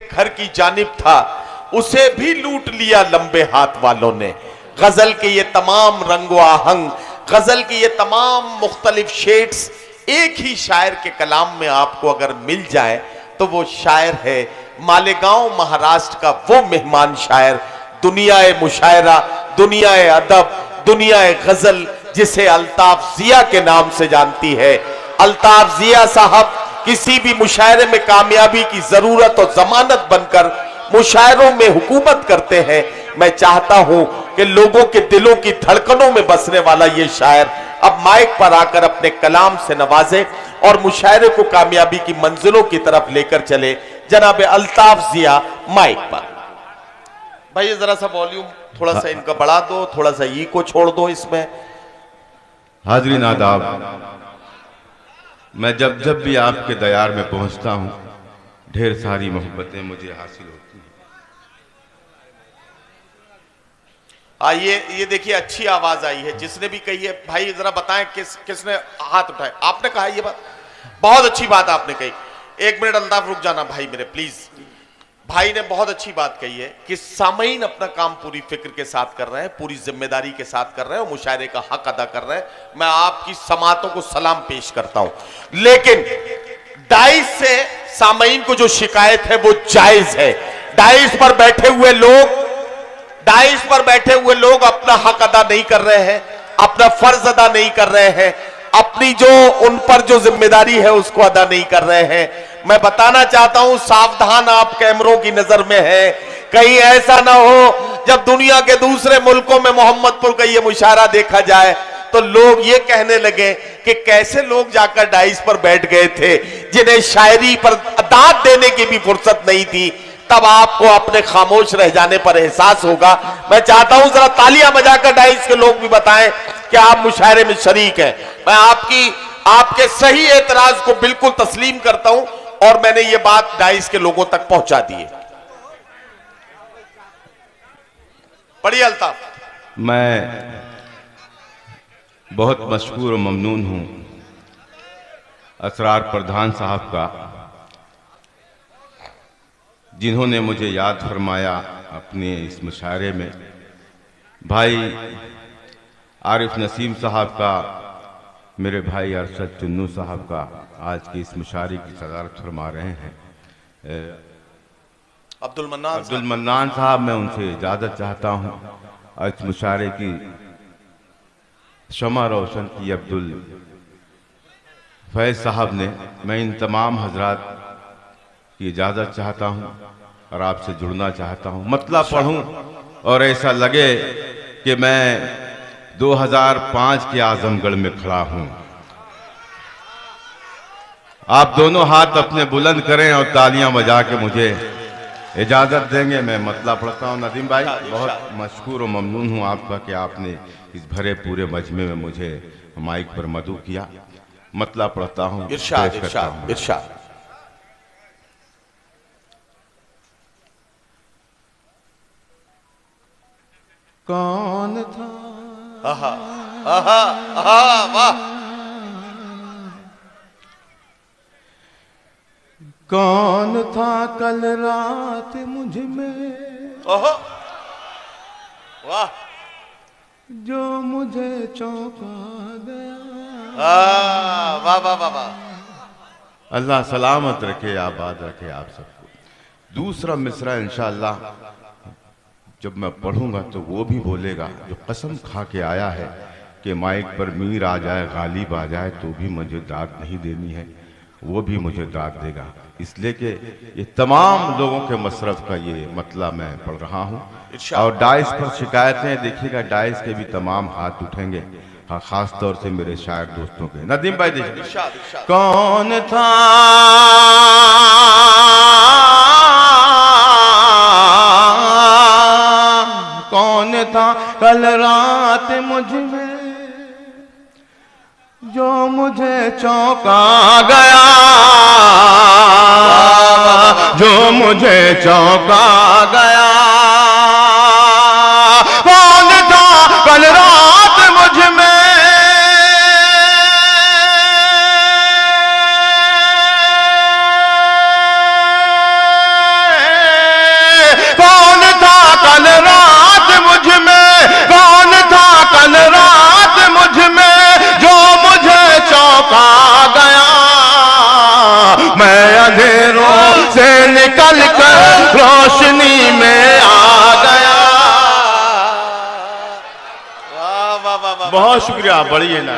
घर की जानिब था, उसे भी लूट लिया लंबे हाथ वालों ने। गजल के ये तमाम रंगो आहंग, गजल के ये तमाम मुख्तलिफ शेड्स एक ही शायर के कलाम में आपको अगर मिल जाए तो वो शायर है मालेगांव महाराष्ट्र का वो मेहमान शायर, दुनियाए मुशायरा, दुनियाए अदब, दुनियाए गजल जिसे अल्ताफ जिया के नाम से जानती है। अल्ताफ जिया साहब किसी भी मुशायरे में कामयाबी की जरूरत और जमानत बनकर मुशायरों में हुकूमत करते हैं। मैं चाहता हूं कि लोगों के दिलों की धड़कनों में बसने वाला ये शायर अब माइक पर आकर अपने कलाम से नवाजे और मुशायरे को कामयाबी की मंजिलों की तरफ लेकर चले। जनाब अल्ताफ जिया माइक पर। भाई जरा सा वॉल्यूम थोड़ा सा इनका बढ़ा दो, थोड़ा सा ई को छोड़ दो इसमें। हाज़रीन आदाब, मैं जब जब भी आपके दयार में पहुंचता हूं, ढेर सारी मोहब्बतें मुझे हासिल होती हैं। ये देखिए अच्छी आवाज आई है। जिसने भी कही है भाई जरा बताएं किसने हाथ उठाए। आपने कहा ये बात, बहुत अच्छी बात आपने कही। एक मिनट अल्ताफ रुक जाना भाई मेरे प्लीज। भाई ने बहुत अच्छी बात कही है कि सामईन अपना काम पूरी फिक्र के साथ कर रहे हैं, पूरी जिम्मेदारी के साथ कर रहे हैं और मुशायरे का हक अदा कर रहे हैं। मैं आपकी समातों को सलाम पेश करता हूं, लेकिन डाइस से सामईन को जो शिकायत है वो जायज है। डाइस पर बैठे हुए लोग अपना हक अदा नहीं कर रहे हैं, अपना फर्ज अदा नहीं कर रहे हैं, अपनी जो उन पर जो जिम्मेदारी है उसको अदा नहीं कर रहे हैं। मैं बताना चाहता हूं, सावधान आप कैमरों की नजर में हैं, कहीं ऐसा ना हो जब दुनिया के दूसरे मुल्कों में मोहम्मदपुर का ये मुशायरा देखा जाए तो लोग ये कहने लगे कि कैसे लोग जाकर डाइस पर बैठ गए थे जिन्हें शायरी पर दाद देने की भी फुर्सत नहीं थी। तब आपको अपने खामोश रह जाने पर एहसास होगा। मैं चाहता हूं जरा तालियां बजाकर डाइस के लोग भी बताएं कि आप मुशायरे में शरीक हैं। मैं आपके सही एतराज को बिल्कुल तस्लीम करता हूं और मैंने ये बात डाइस के लोगों तक पहुंचा दी है। पढ़िए अल्ताफ। मैं बहुत मशकूर और ममनून हूं असरार प्रधान साहब का, जिन्होंने मुझे याद फरमाया अपने इस मुशायरे में। भाई आरिफ नसीम साहब का, मेरे भाई अरशद चुन्नू साहब का आज के इस मुशायरे की सदारत फरमा रहे हैं। अब्दुल मन्नान साहब, मैं उनसे इजाज़त चाहता हूँ। इस मुशायरे की शमा रोशन की अब्दुल फैज़ साहब ने। मैं इन तमाम हजरात की इजाज़त चाहता हूँ और आपसे जुड़ना चाहता हूँ। मतलब पढ़ूँ और ऐसा लगे कि मैं 2005 के आजमगढ़ में खड़ा हूँ। आप दोनों हाथ अपने बुलंद करें और तालियां बजा के मुझे इजाज़त देंगे। मैं मतलब पढ़ता हूँ। नदीम भाई, बहुत मशकूर और ममनून हूँ आपका कि आपने इस भरे पूरे मजमे में मुझे माइक पर मदऊ किया। मतलब पढ़ता हूँ, इरशाद। कौन था वाह, कौन था कल रात मुझ में, वाह, जो मुझे चौंका गया। वाह वाह वाह वाह। अल्लाह सलामत रखे, आबाद रखे आप सबको। दूसरा मिसरा इंशाअल्लाह जब मैं पढ़ूंगा तो वो भी बोलेगा, जो कसम खा के आया है कि माइक पर मीर आ जाए, गालिब आ जाए तो भी मुझे दाद नहीं देनी है, वो भी मुझे दाद देगा। इसलिए कि ये तमाम लोगों के मसरफ का ये मतलब मैं पढ़ रहा हूँ। और डाइस पर शिकायतें देखिएगा, डाइस के भी तमाम हाथ उठेंगे, हाँ, खास तौर से मेरे शायर दोस्तों के। नदीम भाई देखिए, कौन था कल रात मुझ में, जो मुझे चौंका गया, जो मुझे चौंका गया। कौन था कल रात मुझ में, निकल कर रोशनी में आ गया। बहुत शुक्रिया, बढ़िए ना।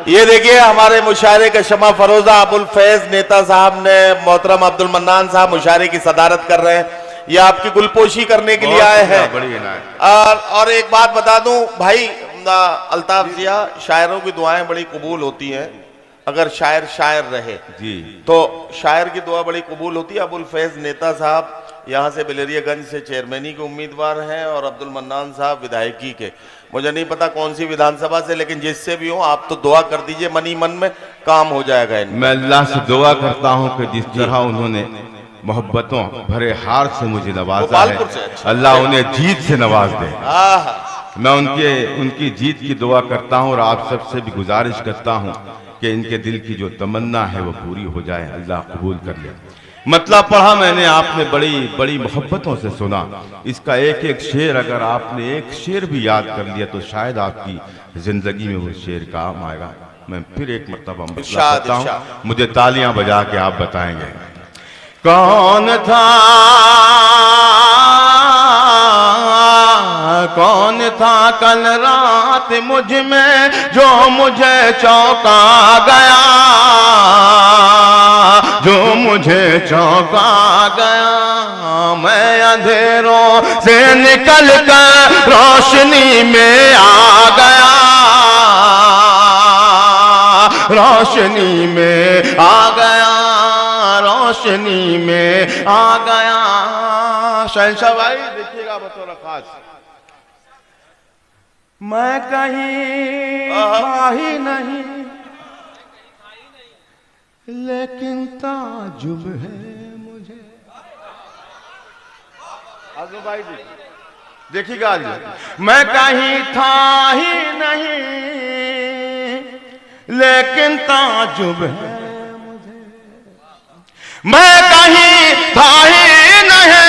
ये देखिए हमारे मुशायरे के शमा फरोजा अबुल फैज नेता साहब ने मोहतरम अब्दुल मन्नान साहब मुशायरे की सदारत कर रहे हैं। ये आपकी गुलपोशी करने के लिए आए हैं। और एक बात बता दूं भाई अल्ताफ जिया, शायरों की दुआएं बड़ी कबूल होती हैं अगर शायर शायर रहे जी, तो शायर की दुआ बड़ी कबूल होती है। अबुल फैज नेता साहब यहाँ से बिलरियागंज से चेयरमैनी के उम्मीदवार हैं और अब्दुल मन्नान साहब विधायकी के। मुझे नहीं पता कौन सी विधानसभा से, लेकिन जिससे भी हो आप तो दुआ कर दीजिए, मनी मन में काम हो जाएगा। मैं अल्लाह से दुआ करता हूँ कि जिस तरह उन्होंने मोहब्बतों भरे हार से मुझे नवाजा है, अल्लाह उन्हें जीत से नवाज दे। मैं उनकी जीत की दुआ करता हूँ और आप सबसे भी गुजारिश करता हूँ कि इनके दिल की जो तमन्ना है वो पूरी हो जाए, अल्लाह कबूल कर ले। मतलब पढ़ा मैंने, आपने बड़ी बड़ी मोहब्बतों से सुना। इसका एक एक शेर अगर आपने एक शेर भी याद कर लिया तो शायद आपकी जिंदगी में वो शेर काम आएगा। मैं फिर एक मरतबा बताता हूँ, मुझे तालियां बजा के आप बताएंगे। कौन था कल रात मुझ में जो मुझे चौंका गया, जो मुझे चौंका गया। मैं अंधेरों से निकल कर रोशनी में आ गया, रोशनी में आ गया, रोशनी में आ गया। शहंशाह भाई देखिएगा बतौर खास, मैं कहीं था ही नहीं लेकिन ताजुब है मुझे। आजू भाई देखिएगा, मैं कहीं था ही नहीं लेकिन ताजुब है मुझे, मैं कहीं था ही नहीं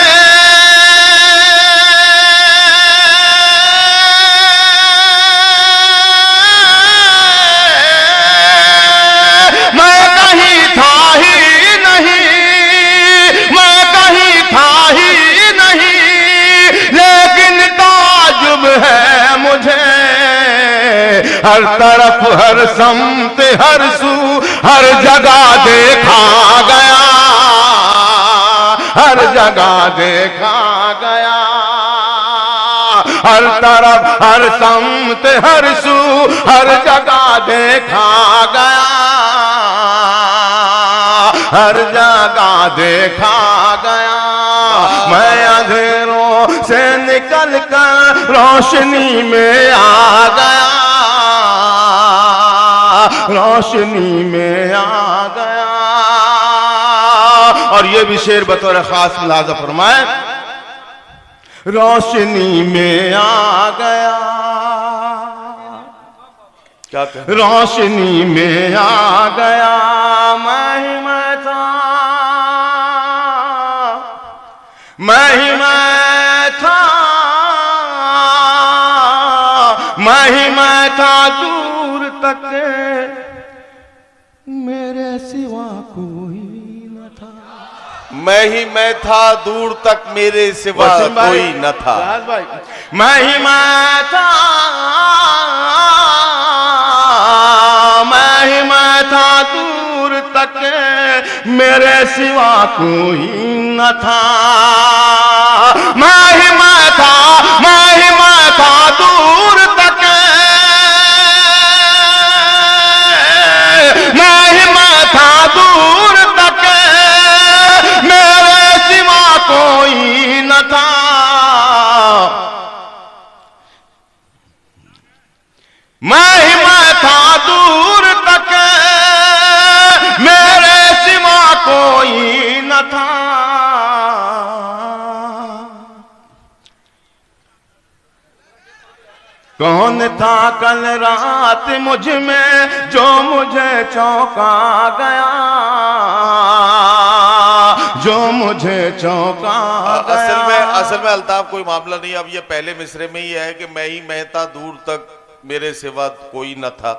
हर तरफ हर समत हर सू हर जगह देखा गया, हर जगह देखा गया। हर तरफ हर समत हर सू हर जगह देखा गया, हर जगह देखा गया। मैं अंधेरों से निकल कर रोशनी में आ गया, रोशनी में आ गया। और ये भी शेर बतौर खास मुलाजा फरमाए, रोशनी में आ गया, क्या रोशनी में आ गया। मैं था, मैं ही मैं था, मैं था दूर तक मेरे सिवा कोई न था, मैं ही मैं था दूर तक मेरे सिवा कोई न था। मैं ही मैं था, मैं ही मैं था दूर तक मेरे सिवा कोई न था। मैं ही मैं था, मैं ही मैं था दूर तक, मैं ही मैं था दूर तक मेरे सिवा कोई न था। मैं ही मैं था दूर तक मेरे सिवा कोई न था। कौन था कल रात मुझ में जो मुझे चौंका गया, जो मुझे चौंका गया। असल में अल्ताफ कोई मामला नहीं। अब ये पहले मिसरे में ही है कि मैं ही मैं था दूर तक मेरे सिवा कोई न था।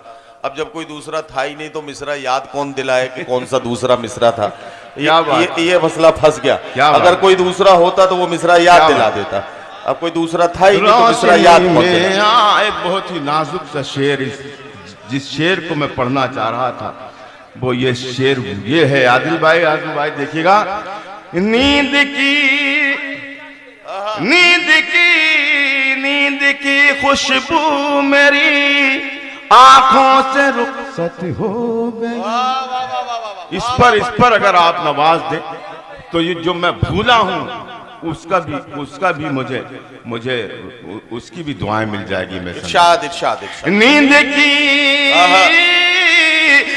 अब जब कोई दूसरा था ही नहीं तो मिसरा याद कौन दिलाए कि कौन सा दूसरा मिसरा था। क्या बात? ये मसला फंस गया। क्या बात? अगर कोई दूसरा होता तो वो मिसरा याद क्या दिला बात? देता। अब कोई दूसरा था ही नहीं तो मिसरा याद कौन दिलाता? हाँ, एक बहुत ही नाजुक सा शेर, जिस शेर को मैं पढ़ना चाह रहा था वो ये शेर ये है। आदिल भाई देखिएगा। नींद की खुशबू मेरी आंखों से रुखसत हो गई। इस पर अगर आप नवाज दें तो ये जो मैं भूला हूं उसका भी मुझे उसकी भी दुआएं मिल जाएगी। मैं इरशाद।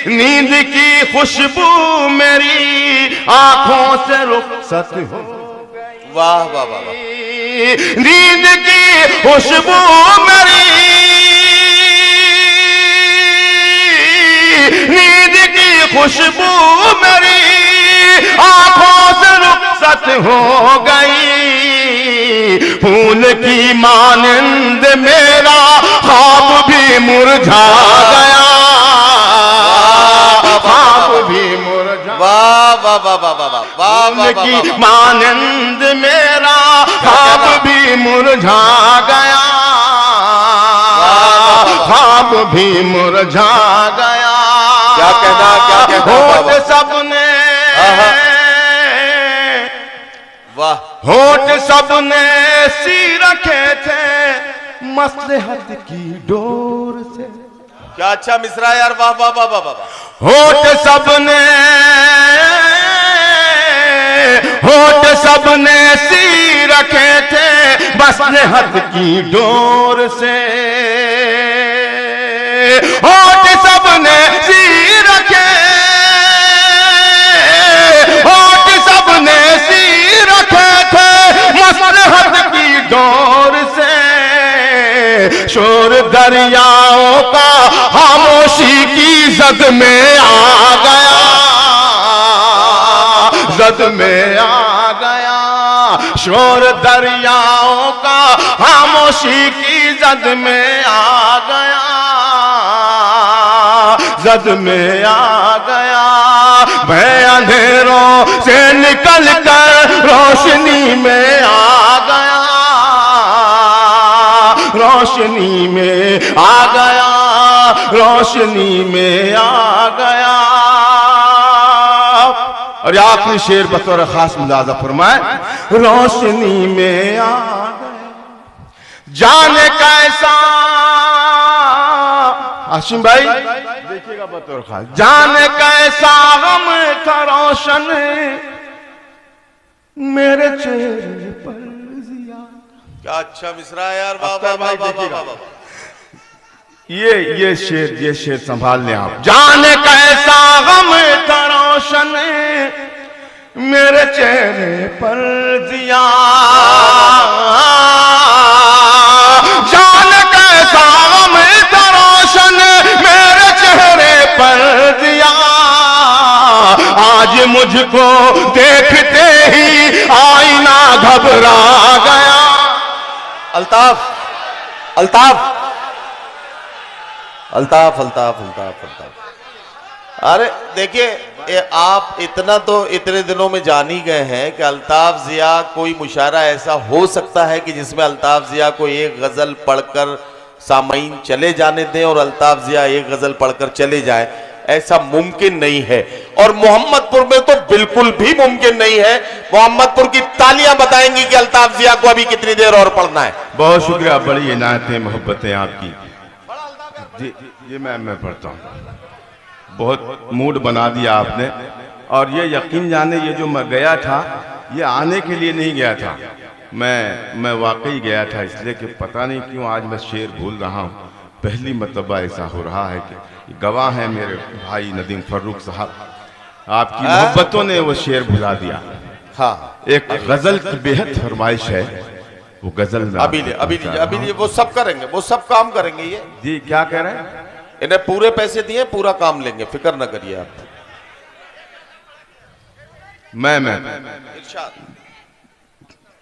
नींद की खुशबू मेरी आंखों से रुखसत हो। वाह वाह वाह वाह। नींद की खुशबू मेरी, नींद की खुशबू मेरी आंखों से रुखसत हो गई। फूल की मानंद मेरा ख्वाब भी मुरझा गया। ख्वाब भी मुरझा। वाह वाह वाह वाह वाह वाह। फूल की मानंद मेरा ख्वाब भी मुरझा गया। ख्वाब भी मुरझा गया। क्या कहना होठ सबने, वाह। होठ सबने सी रखे थे मसलहत की डोर से। क्या अच्छा मिसरा यार। वाह वाह वाह वाह वाह। होठ सबने सी रखे थे मसलहत की डोर से। होठ सबने सी रखे, होठ सबने सी रखे थे मसलहत की डोर से। शोर दरियाओं का खामोशी की जद में आ गया। जद में आ गया। शोर दरियाओं का खामोशी की जद में आ गया। जद में आ गया। मैं अंधेरों से निकल कर रोशनी में आ गया। रोशनी में आ गया। रोशनी में आ गया। और आखिरी शेर बतौर खास मुलाजा फरमाए। रोशनी में आ गया। जाने कैसा, हाशिम भाई देखिएगा बतौर खास। जाने कैसा गम था रोशन मेरे चेहरे पर जिया। क्या अच्छा मिसरा यार। वाह वाह वाह वाह वाह। ये शेर संभाल लें आप। जाने कैसा गम था रोशन मेरे चेहरे पर दिया। जाने कैसा गम था रोशन मेरे चेहरे पर दिया। आज मुझको देखते ही आईना घबरा गया। अल्ताफ अल्ताफ अल्ताफ अल्ताफ अल्ताफ अल्ताफ। अरे देखिए आप इतना तो इतने दिनों में जान ही गए हैं कि अल्ताफ जिया कोई मुशायरा ऐसा हो सकता है कि जिसमें अल्ताफ जिया को एक गजल पढ़कर सामईन चले जाने दें और अल्ताफ जिया एक गजल पढ़कर चले जाए। ऐसा मुमकिन नहीं है और मोहम्मदपुर में तो बिल्कुल भी मुमकिन नहीं है। मोहम्मदपुर की तालियां बताएंगी कि अल्ताफ जिया को अभी कितनी देर और पढ़ना है। बहुत शुक्रिया, बड़ी इनायतें मोहब्बतें आपकी। जी मैं पढ़ता हूँ। बहुत मूड बना दिया आपने। और ये यकीन जाने ये जो मैं गया था ये आने के लिए नहीं गया था। मैं वाकई गया था इसलिए कि पता नहीं क्यों आज मैं शेर भूल रहा हूँ। पहली मरतबा ऐसा हो रहा है कि गवाह हैं मेरे भाई नदीम फर्रुख साहब। आपकी मोहब्बतों ने वो शेर भुला दिया। हाँ, एक गजल की बेहद फरमाइश है, वो गजल में अभी वो सब करेंगे, वो सब काम करेंगे। ये जी क्या कह रहे हैं? इन्हें पूरे पैसे दिए, पूरा काम लेंगे, फिक्र न करिए आप। मैं इरशाद।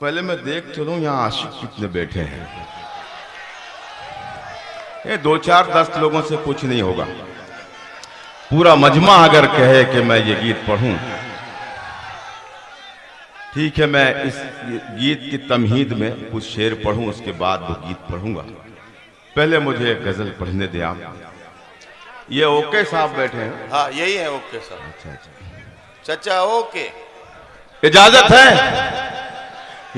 पहले मैं देख चलूं यहाँ आशिक कितने बैठे हैं। ये 2-4-10 लोगों से कुछ नहीं होगा। पूरा मजमा अगर कहे कि मैं ये गीत पढ़ूं ठीक है, मैं इस गीत की तमहीद में कुछ शेर पढ़ूं, उसके बाद वो गीत पढ़ूंगा। पहले मुझे एक गजल पढ़ने दें आप। ये ओके साहब बैठे हैं? हाँ यही है ओके सर। अच्छा अच्छा, चचा ओके, इजाजत है?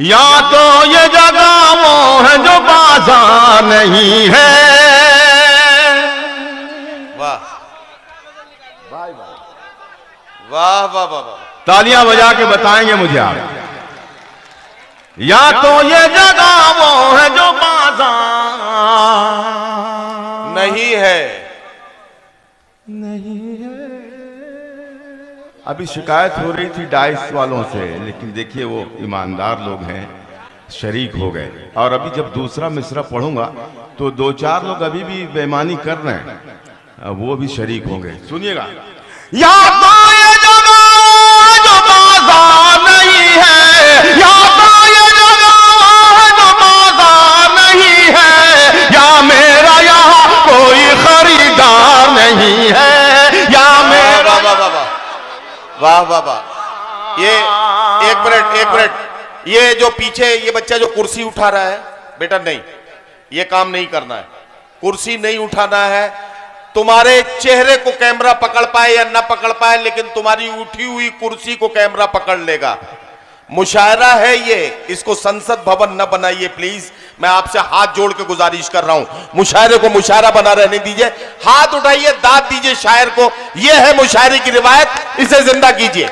या तो ये जगह वो है जो बाजार नहीं है। वाह वाह वाह वाह वाह, तालियां बजा के बताएंगे मुझे आप। या तो ये जगह वो है जो बाजार नहीं है। नहीं है। अभी शिकायत हो रही थी डाइस वालों से, लेकिन देखिए वो ईमानदार लोग हैं, शरीक हो गए। और अभी जब दूसरा मिसरा पढ़ूंगा तो दो चार लोग अभी भी बेईमानी कर रहे हैं, वो भी शरीक हो गए। सुनिएगा। या तो ये जगह जो बाजार नहीं है, या तो ये जगह जो बाजार नहीं है, या मेरा यहाँ कोई खरीदार नहीं है, या मेरा। वाह वाह वाह वाह वाह वाह। ये एक मिनट, ये जो पीछे ये बच्चा जो कुर्सी उठा रहा है, बेटा नहीं, ये काम नहीं करना है, कुर्सी नहीं उठाना है। तुम्हारे चेहरे को कैमरा पकड़ पाए या ना पकड़ पाए, लेकिन तुम्हारी उठी हुई कुर्सी को कैमरा पकड़ लेगा। मुशायरा है ये, इसको संसद भवन न बनाइए प्लीज। मैं आपसे हाथ जोड़ के गुजारिश कर रहा हूं, मुशायरे को मुशायरा बना रहने दीजिए। हाथ उठाइए, दाद दीजिए शायर को। यह है मुशायरे की रिवायत, इसे जिंदा कीजिए।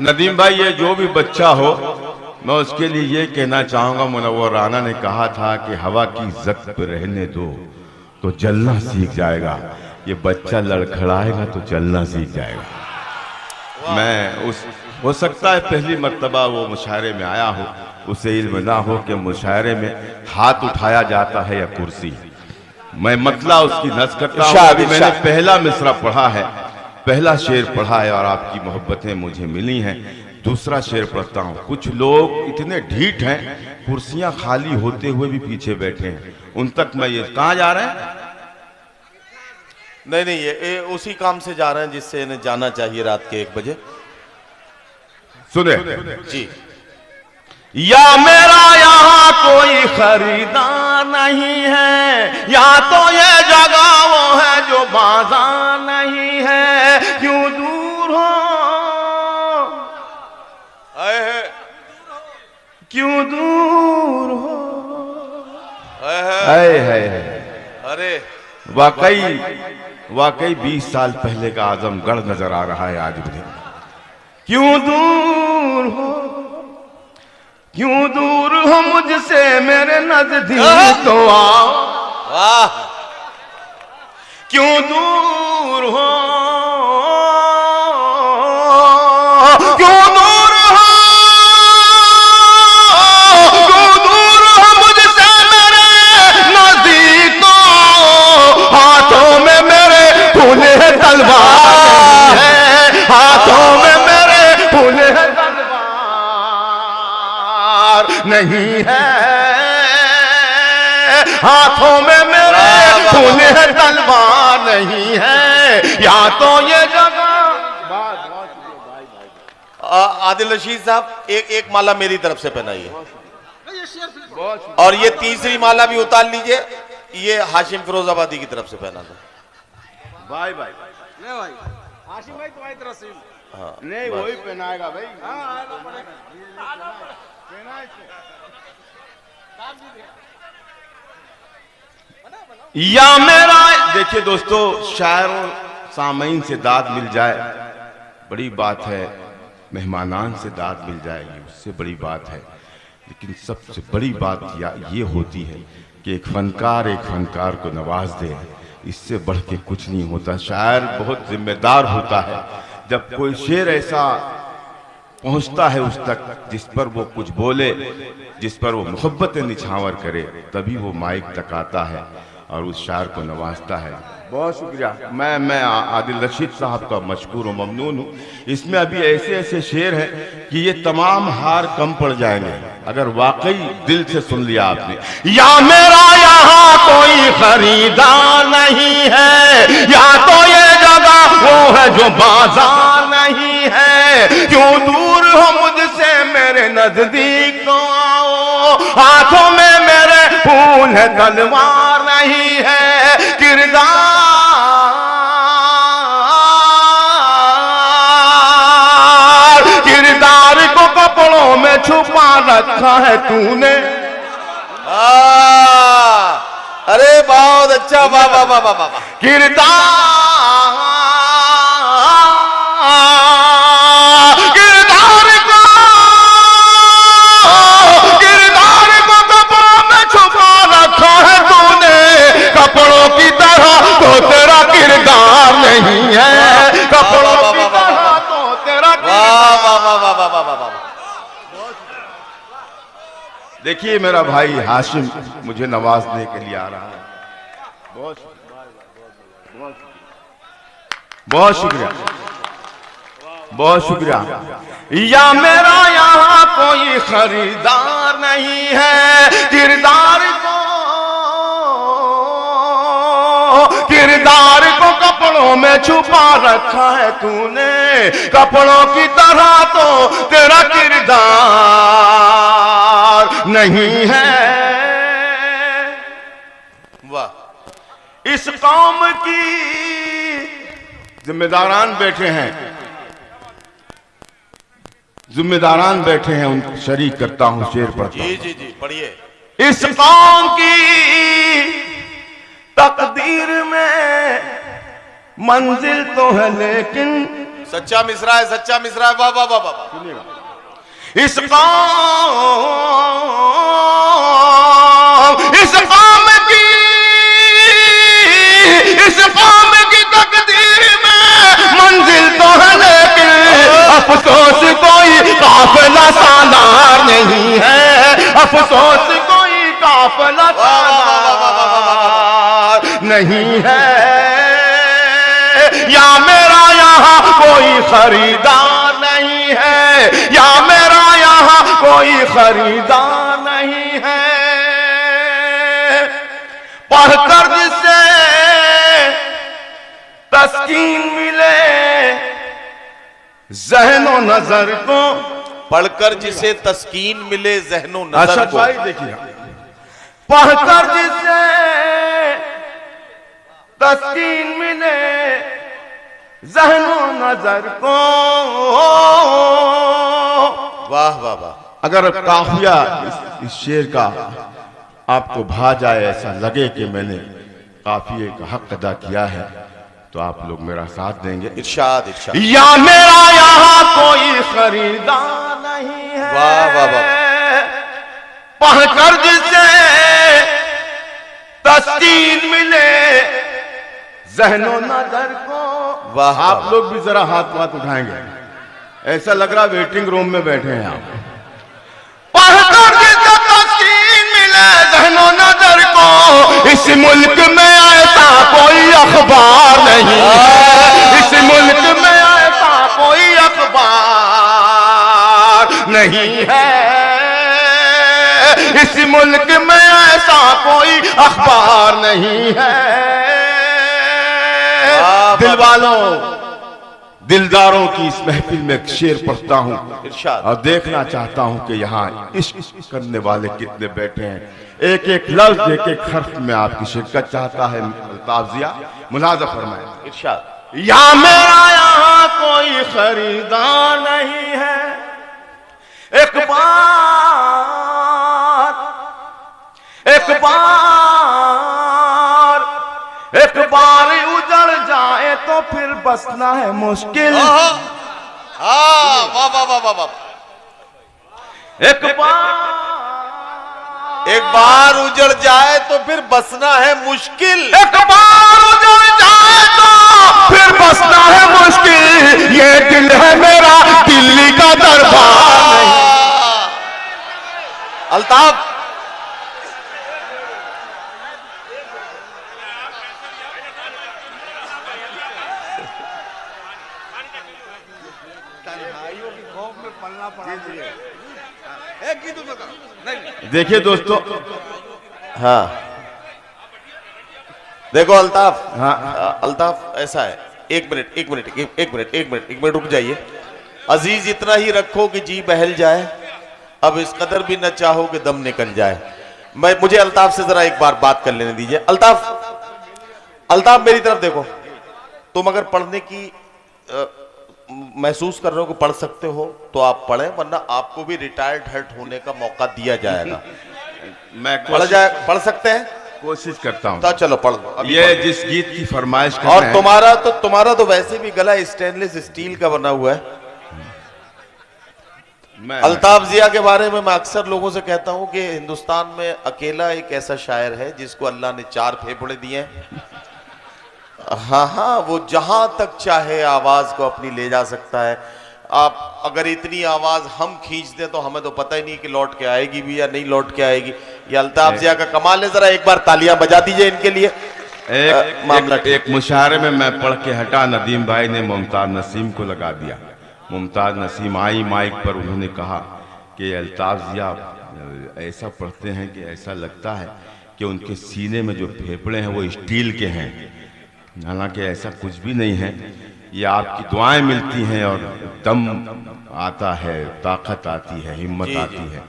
नदीम भाई, ये जो भी बच्चा हो, मैं उसके लिए ये कहना चाहूंगा, मुनव्वर राना ने कहा था कि हवा की इज्जत पे रहने दो तो जलना सीख जाएगा। ये बच्चा लड़खड़ाएगा तो जलना सीख जाएगा। मैं उस हो सकता है पहली मर्तबा वो मुशायरे में आया हो, उसे इल्म ना हो कि मुशायरे में हाथ उठाया जाता है या कुर्सी। मैं मतला उसकी नज़ करता हूं। अभी मैंने पहला मिसरा पढ़ा है, पहला शेर पढ़ा है और आपकी मोहब्बतें मुझे मिली हैं। दूसरा शेर पढ़ता हूं। कुछ लोग इतने ढीठ हैं, कुर्सियां खाली होते हुए भी पीछे बैठे हैं। उन तक मैं ये कहां जा रहे हैं? नहीं नहीं, ये उसी काम से जा रहे हैं जिससे इन्हें जाना चाहिए रात के 1 बजे। सुने जी। या मेरा यहाँ कोई खरीदार नहीं है, या तो ये जगह वो है जो बाजार नहीं है। क्यों दूर हो, क्यों दूर हो। अरे वाकई 20 साल पहले का आजमगढ़ नजर आ रहा है आज मुझे। क्यों दूर हो, क्यों दूर हो मुझसे मेरे नजदीक तो आओ। वाह। क्यों दूर हो, क्यों दूर हो, क्यों दूर हो मुझसे मेरे नजदीक तो। हाथों में मेरे फूले तलवार है, हाथों में मेरे फूले नहीं है, हाथों में मेरे फूले तलवार नहीं है। या तो ये जगह। आदिल रशीद साहब, एक माला मेरी तरफ से पहनाइए, और ये तीसरी माला भी उतार लीजिए। ये हाशिम फिरोजाबादी की तरफ से पहना दो। भाई भाई नहीं भाई, हाशिम भाई तुम्हारी तरफ से। हाँ नहीं, वही पहनाएगा भाई। या मेरा। देखिए दोस्तों, शायरों सामईन से दाद मिल जाए बड़ी बात है, मेहमानान से दाद मिल जाएगी उससे बड़ी बात है। लेकिन सबसे बड़ी बात ये होती है कि एक फनकार को नवाज दे, इससे बढ़ के कुछ नहीं होता। शायर बहुत जिम्मेदार होता है। जब कोई शेर ऐसा पहुंचता है उस तक जिस पर वो कुछ बोले, जिस पर वो मोहब्बतें निछावर करे, तभी वो माइक तक आता है और उस शायर को नवाजता है। बहुत शुक्रिया। मैं आदिल रशीद साहब का मशकूर व ममनून हूँ। इसमें अभी ऐसे ऐसे शेर हैं कि ये तमाम हार कम पड़ जाएंगे अगर वाकई दिल से सुन लिया आपने। या मेरा यहाँ कोई खरीदार नहीं है, या तो ये जगह वो है जो बाजार नहीं है। क्यों दूर हो मुझसे नजदीक तो आओ, हाथों में मेरे फूल है तलवार नहीं है किरदार को कपड़ों में छुपा रखा है तूने। अरे बहुत अच्छा, वाह वाह वाह वाह वाह। किरदार को कपड़ों में छुपा रखा है तूने, कपड़ों की तरह तो तेरा किरदार नहीं है, कपड़ों की तरह तो तेरा किरदार। देखिए मेरा भाई हाशिम मुझे नवाजने के लिए आ रहा है। बहुत शुक्रिया, बहुत शुक्रिया। या मेरा यहाँ कोई खरीदार नहीं है, किरदार को कपड़ों में छुपा रखा है तूने, कपड़ों की तरह तो तेरा किरदार नहीं है। वाह। इस कौम की जिम्मेदारान बैठे हैं, जिम्मेदारान बैठे हैं, उनको शरीक करता हूं, शेर पढ़ता हूं। जी जी पढ़िए। इस कौम की तकदीर में मंजिल तो है लेकिन, सच्चा मिसरा है, सच्चा मिसरा है, वाह वाह वाह वाह। इस कौम की तकदीर में मंजिल तो है लेकिन, अफसोस कोई काफिला सालार नहीं है, अफसोस कोई काफिला सालार नहीं है। या मेरा यहाँ कोई खरीदार नहीं है, या मेरा यहाँ कोई खरीदार नहीं है, पढ़कर जिसे तस्कीन मिले ज़हनो नजर को, पढ़कर जिसे तस्कीन मिले ज़हनो नजर को। देखिए, पढ़कर जिसे तस्कीन मिले ज़हनो नजर को। वाह वाह वाह। अगर काफिया इस शेर का आपको भा जाए, ऐसा लगे कि मैंने काफिये का हक अदा किया है, तो आप लोग मेरा साथ देंगे। इरशाद इरशाद। या मेरा यहाँ कोई खरीदार नहीं है, वाह वाह वाह। पढ़कर जिसे तस्कीन मिले ज़हनो नजर को। वाह। आप लोग भी जरा हाथ उठाएंगे, ऐसा लग रहा वेटिंग रूम में बैठे हैं आप। पढ़कर जिसे तस्कीन मिले ज़हनो नजर को, इस मुल्क में ऐसा कोई अखबार नहीं है, इस मुल्क में ऐसा कोई अखबार नहीं है, इस मुल्क में ऐसा कोई अखबार नहीं है। दिल वालों, दिलदारों की इस महफिल में एक शेर पढ़ता हूं और देखना चाहता हूं कि यहाँ इश्क करने वाले कितने बैठे हैं। एक एक लफ्ज, एक एक हर्फ में आपकी शिरकत चाहता है। ताज़िया मुलाज़ा फरमाए। इरशाद। या मेरा यहाँ कोई खरीदार नहीं है, एक बार उजड़ जाए तो फिर बसना है मुश्किल। वाह वाह वाह वाह वाह। एक बार उजड़ जाए तो फिर बसना है मुश्किल, एक बार उजड़ जाए तो फिर बसना है मुश्किल। ये दिल है मेरा, दिल्ली का दरबार नहीं। अल्ताफ देखिए दोस्तों, हाँ देखो अल्ताफ, हाँ अल्ताफ ऐसा है, एक मिनट रुक जाइए। अजीज इतना ही रखो कि जी बहल जाए, अब इस कदर भी न चाहो कि दम निकल जाए। मुझे अल्ताफ से जरा एक बार बात कर लेने दीजिए। अल्ताफ मेरी तरफ देखो। तुम अगर पढ़ने की महसूस कर रहे हो कि पढ़ सकते हो तो आप पढ़ें, वरना आपको भी रिटायर्ड हर्ट होने का मौका दिया जाएगा। मैं पढ़ सकते हैं, कोशिश करता हूँ। तो चलो पढ़ लो। ये जिस गीत की फरमाइश कर और रहे हैं, तुम्हारा तो वैसे भी गला स्टेनलेस स्टील का बना हुआ है। अल्ताफ जिया के बारे में मैं अक्सर लोगों से कहता हूं कि हिंदुस्तान में अकेला एक ऐसा शायर है जिसको अल्लाह ने 4 फेफड़े दिए हैं। हाँ, वो जहां तक चाहे आवाज को अपनी ले जा सकता है। आप अगर इतनी आवाज हम खींच दें तो हमें तो पता ही नहीं कि लौट के आएगी भी या नहीं लौट के आएगी। ये अल्ताफ जिया का कमाल है। जरा एक बार तालियां बजा दीजिए इनके लिए। एक मुशायरे में मैं पढ़ के हटा, नदीम भाई ने मुमताज नसीम को लगा दिया। मुमताज नसीम आई माइक पर, उन्होंने कहा कि अल्ताफ जिया ऐसा पढ़ते हैं कि ऐसा लगता है कि उनके सीने में जो फेफड़े हैं वो स्टील के हैं। हालांकि ऐसा कुछ भी नहीं है, ये आपकी दुआएं मिलती हैं और दम आता है, ताकत आती है, हिम्मत आती है।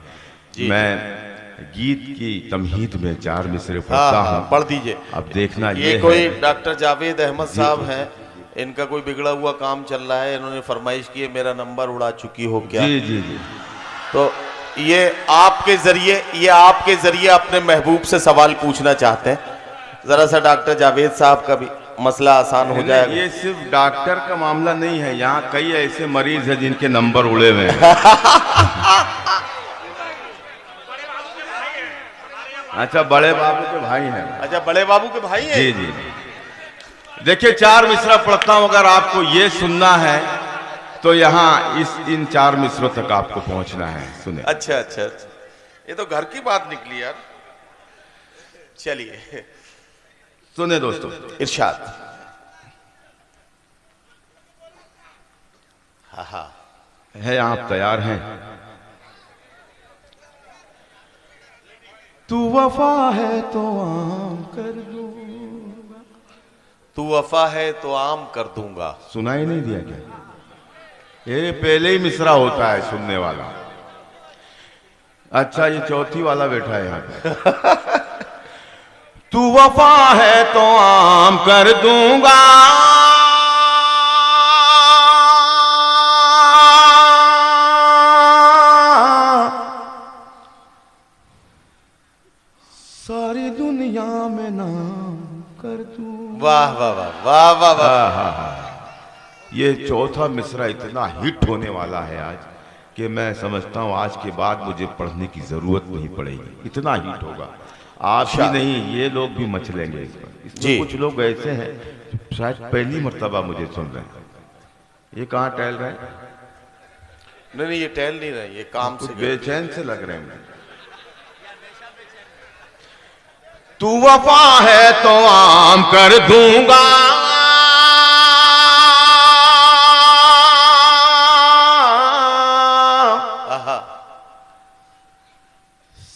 मैं गीत की तमहीद में 4 मिसरे पढ़ता हूँ। पढ़ दीजिए। अब देखना ये कोई डॉक्टर जावेद अहमद साहब हैं, इनका कोई बिगड़ा हुआ काम चल रहा है। इन्होंने फरमाइश की है मेरा नंबर उड़ा चुकी हो क्या। जी जी जी। तो ये आपके जरिए अपने महबूब से सवाल पूछना चाहते हैं। जरा सा डॉक्टर जावेद साहब का भी मसला आसान हो जाएगा। ये सिर्फ डॉक्टर का मामला नहीं है, यहाँ कई ऐसे मरीज हैं जिनके नंबर उड़े हुए हैं। अच्छा, बड़े बाबू के भाई हैं। अच्छा, बड़े बाबू के भाई हैं। जी जी। देखिए 4 मिसरा पढ़ता हूं, अगर आपको ये सुनना है तो यहाँ इन 4 मिसरों तक आपको पहुंचना है। सुने। अच्छा, ये तो घर की बात निकली यार। चलिए सुने दोस्तों। इरशाद। हाँ, है आप तैयार हैं? तू वफा है तो आम कर दूंगा। तू वफा है तो आम कर दूंगा। सुनाई नहीं दिया क्या? ये पहले ही मिसरा होता है सुनने वाला। अच्छा, ये चौथी वाला बैठा है यहाँ पे। तू वफा है तो आम कर दूंगा, सारी दुनिया में नाम कर दूंगा। वाह वाह वाह वाह वाह वाह। ये चौथा मिसरा इतना हिट होने वाला है आज कि मैं समझता हूँ आज के बाद मुझे पढ़ने की जरूरत नहीं पड़ेगी, इतना हिट होगा। आप ही नहीं, ये लोग भी मचलेंगे इस पर। इसमें कुछ लोग ऐसे हैं जो शायद पहली मर्तबा मुझे सुन रहे हैं। ये कहाँ टहल रहे हैं? नहीं, ये टहल नहीं रहे, ये काम से बेचैन से लग रहे हैं। तू वफा है तो आम कर दूंगा,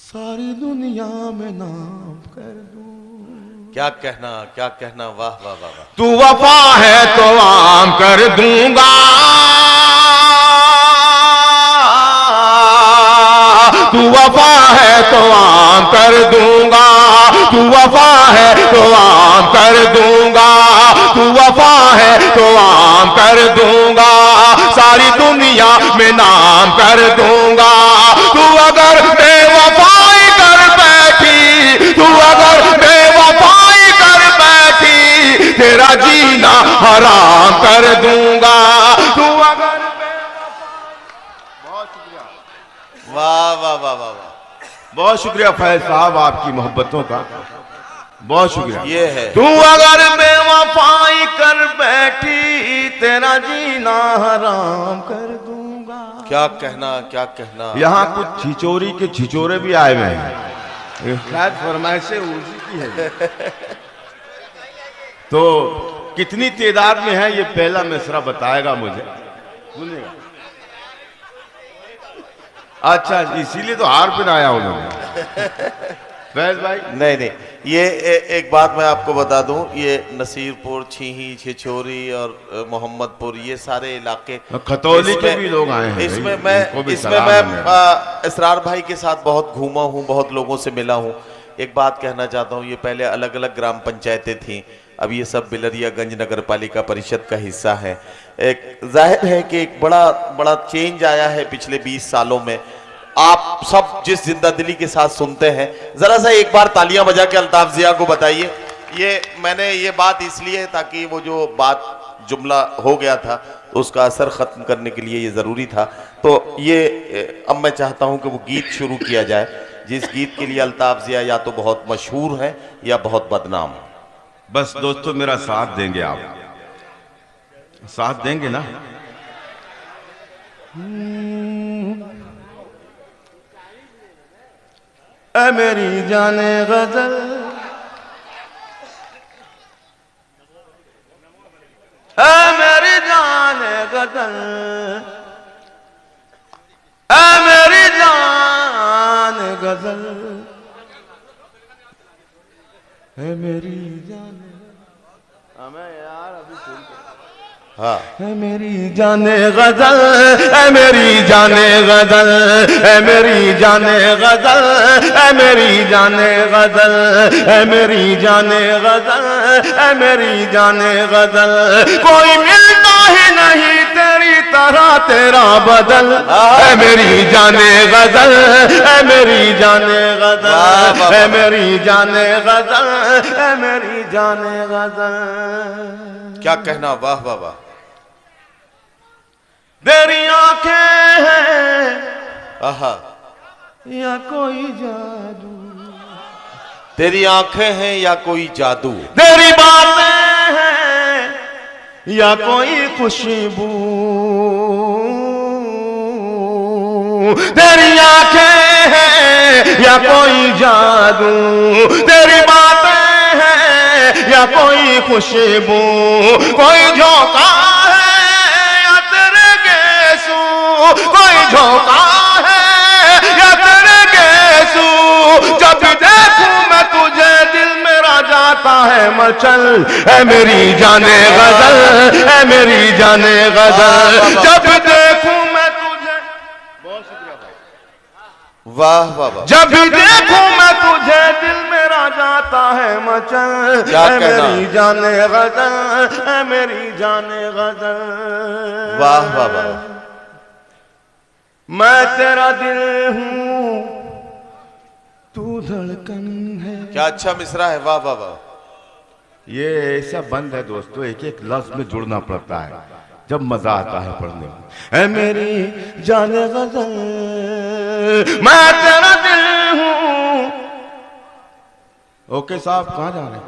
सारी दुनिया में नाम कर दूं। क्या कहना, वाह वाह वाह वाह। तू वफा है तो आम कर दूंगा, तू वफा है तो आम कर दूंगा, तू वफा है तो आम कर दूंगा, तू वफा है तो आम कर दूंगा, सारी दुनिया में नाम कर दूंगा। तू अगर बेवफाई कर बैठी, तू अगर बेवफाई कर बैठी, तेरा जीना हराम कर दूंगा। तू अगर वाह वाह वाह वाह वाह। बहुत शुक्रिया फैज साहब आपकी मोहब्बतों का, बहुत शुक्रिया। ये है। तू अगर बेवफाई कर बैठी, तेरा जीना हराम कर दूंगा। क्या कहना। यहाँ कुछ छिचोरी के छिचोरे भी आए हुए हैं, शायद फरमाइशें उसी की है। तो कितनी तादाद में है ये पहला मिसरा बताएगा मुझे, सुनिएगा। अच्छा, इसीलिए तो हार पहनाया उन्होंने। फैज भाई नहीं नहीं, ये एक बात मैं आपको बता दूं, ये नसीरपुर, छीही, छिछोरी और मोहम्मदपुर, ये सारे इलाके, खतौली के भी लोग आए हैं। इसमें भाई, इनको भी सलाम है मैं इसरार भाई के साथ बहुत घूमा हूँ, बहुत लोगों से मिला हूँ। एक बात कहना चाहता हूँ, ये पहले अलग अलग ग्राम पंचायतें थीं, अब ये सब बिलरियागंज नगर पालिका परिषद का हिस्सा है। एक जाहिर है कि एक बड़ा बड़ा चेंज आया है पिछले 20 सालों में। आप सब जिस जिंदा दिली के साथ सुनते हैं, जरा सा एक बार तालियां बजा के अल्ताफ जिया को बताइए। ये मैंने ये बात इसलिए, ताकि वो जो बात जुमला हो गया था उसका असर खत्म करने के लिए ये जरूरी था। तो ये अब मैं चाहता हूं कि वो गीत शुरू किया जाए, जिस गीत के लिए अल्ताफ जिया या तो बहुत मशहूर है या बहुत बदनाम। बस दोस्तों मेरा साथ देंगे, आप साथ देंगे ना? ऐ मेरी जाने गजल, ऐ मेरी जाने गजल, ऐ मेरी जान गजल, ऐ मेरी जान, हमें यार अभी सुन के, हाँ, ऐ मेरी जाने गजल, ऐ मेरी जाने गजल, ऐ मेरी जाने गजल, ऐ मेरी जाने गजल, ऐ मेरी जाने गजल, ऐ मेरी जाने गजल, कोई मिलता ही नहीं तेरी तरह तेरा बदल, ऐ मेरी जाने गजल, ऐ मेरी जाने गजल, ऐ मेरी जाने गजल, ऐ मेरी जाने गजल। क्या कहना, वाह वाह वाह। तेरी आंखें हैं आहा, या कोई जादू, तेरी आंखें हैं या कोई जादू, तेरी बातें हैं या कोई खुशबू, तेरी आंखें हैं या कोई जादू, तेरी बातें हैं या कोई खुशबू, कोई झोंका कोई झोंका है या तेरे गेसू, जब भी देखूं मैं तुझे दिल मेरा जाता है मचल, ऐ मेरी जाने गजल, ऐ मेरी जाने गजल, जब भी देखूं मैं तुझे, बहुत शुक्रिया भाई, वाह वाह वाह, जब भी देखूं मैं तुझे दिल मेरा जाता है मचल, ऐ मेरी जाने गजल, ऐ मेरी जाने गजल, वाह वाह वाह। मैं तेरा दिल हूं तू धड़कन है। क्या अच्छा मिसरा है, वाह वाह वाह। ये ऐसा बंद है दोस्तों, एक एक लफ्ज में जुड़ना पड़ता है, जब मजा आता है पढ़ने में। ऐ मेरी जाने गजल, मैं तेरा दिल हूं। ओके साहब कहाँ जा रहे हैं?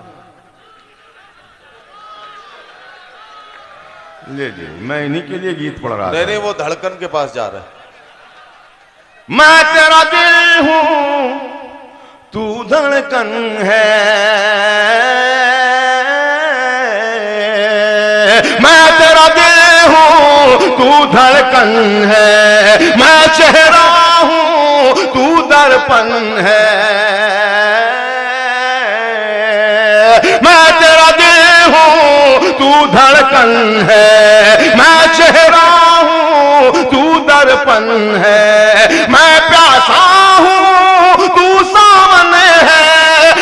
ले जी, मैं इन्हीं के लिए गीत पढ़ रहा था। नहीं, वो धड़कन के पास जा रहा है। मैं तेरा दिल हूं तू धड़कन है, मैं तेरा दिल हूं तू धड़कन है, मैं चेहरा हूं तू दर्पण है, मैं तेरा दिल हूं तू धड़कन है, मैं चेहरा हूं तू दर्पण है, मैं प्यासा हूं तू सामने है,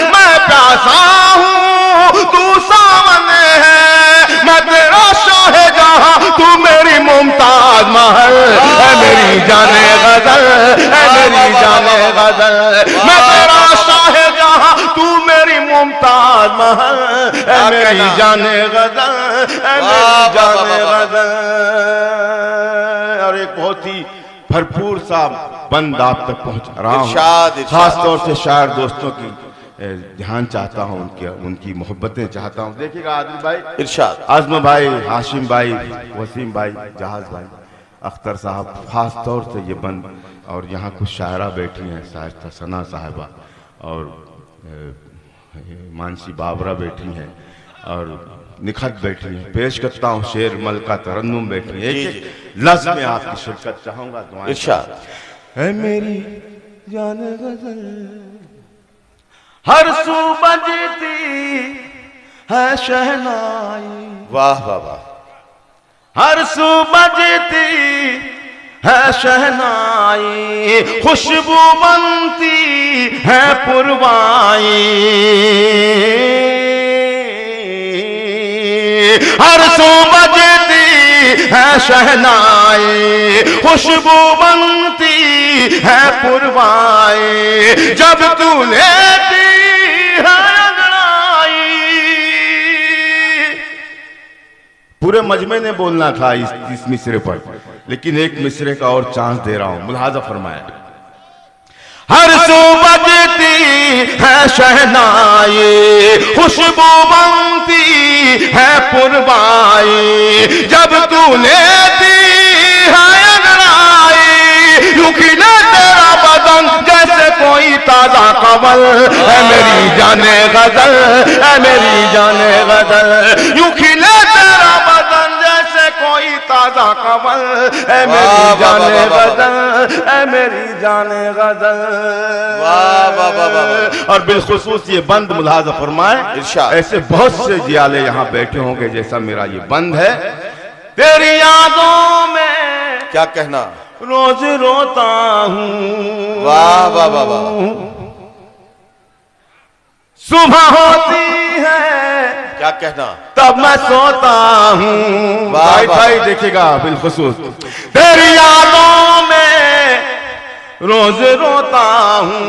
मैं प्यासा हूं तू सामने है, मैं तेरा शाहजहां तू मेरी मुमताज महल, ऐ मेरी जाने गजल, ऐ मेरी जाने गजल, मैं तेरा शाहजहां तू मेरी मुमताज महल, ऐ मेरी जाने गजल, ऐ मेरी जाने गजल। और एक बहुत ही भरपूर सा बंद आप तक पहुंच रहा हूं, खास तौर से शायर दोस्तों की ध्यान चाहता हूं, उनकी मोहब्बतें चाहता हूं। देखिएगा आदिल भाई, इरशाद, आजम भाई, हाशिम भाई, वसीम भाई, जहाज भाई, अख्तर साहब, खास तौर से ये बंद, और यहाँ कुछ शायरा बैठी हैं, शायद सना साहिबा और मानसी बाबरा बैठी हैं, और निखत बैठी है। पेश करता हूँ शेर मलका तरन्नुम बैठी है, एक लफ्ज में आपकी शिरकत चाहूंगा। दुआएं इरशाद। है मेरी जाने गजल, हर सू बजती है शहनाई, वाह वाह वाह, हर सू बजती है शहनाई, खुशबू बनती है पुरवाई, हर सू बजती है शहनाई, खुशबू बनती है पुरवाई, जब तू लेती है अंगड़ाई। पूरे मजमे ने बोलना था इस मिसरे पर, लेकिन एक मिसरे का और चांस दे रहा हूं, मुलाहाजा फरमाया। हर सू बजती है शहनाई, खुशबू बनती है पुरवाई, जब तू लेती है अंगड़ाई, यूं खिले तेरा बदन जैसे कोई ताजा कमल, है मेरी जाने गजल, है मेरी जाने गजल, यूं खिले तेरा बदन जैसे कोई ताजा कमल, है मेरी जाने गजल, है मेरी जाने गजल। वाह वाह वाह वाह। और बिलखुसूस ये बंद मुलाहाजा फरमाए, इरशाद। ऐसे बहुत से जियाले यहाँ बैठे होंगे जैसा मेरा ये बंद है। तेरी यादों में क्या कहना, रोज रोता हूँ, वाह वाह वाह वाह, सुबह होती है क्या कहना, तब मैं सोता हूँ। वाह, भाई वाह, भाई वाह। देखिएगा बिलखुसूस, तेरी यादों में रोज रोता हूँ,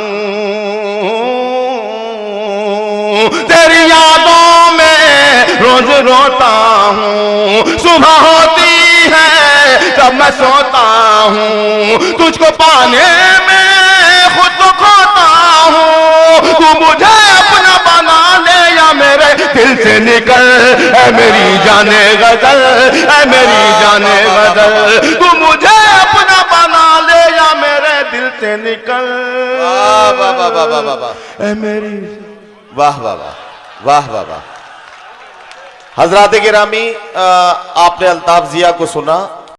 तेरी यादों में रोज रोता हूँ, सुबह होती है तब मैं सोता हूँ, तुझको पाने में खुद को खोता हूँ, तू मुझे अपना बना ले या मेरे दिल से निकल, है मेरी जाने गजल, है मेरी जाने गजल, तू मुझे अपना बना ले या मेरे दिल से निकल, वाह वाह वाह वाह वाह वाह वाह, है मेरी। वाह वाह वाह वाह वाह वाह। हजरात गिरामी, आपने अल्ताफ जिया को सुना।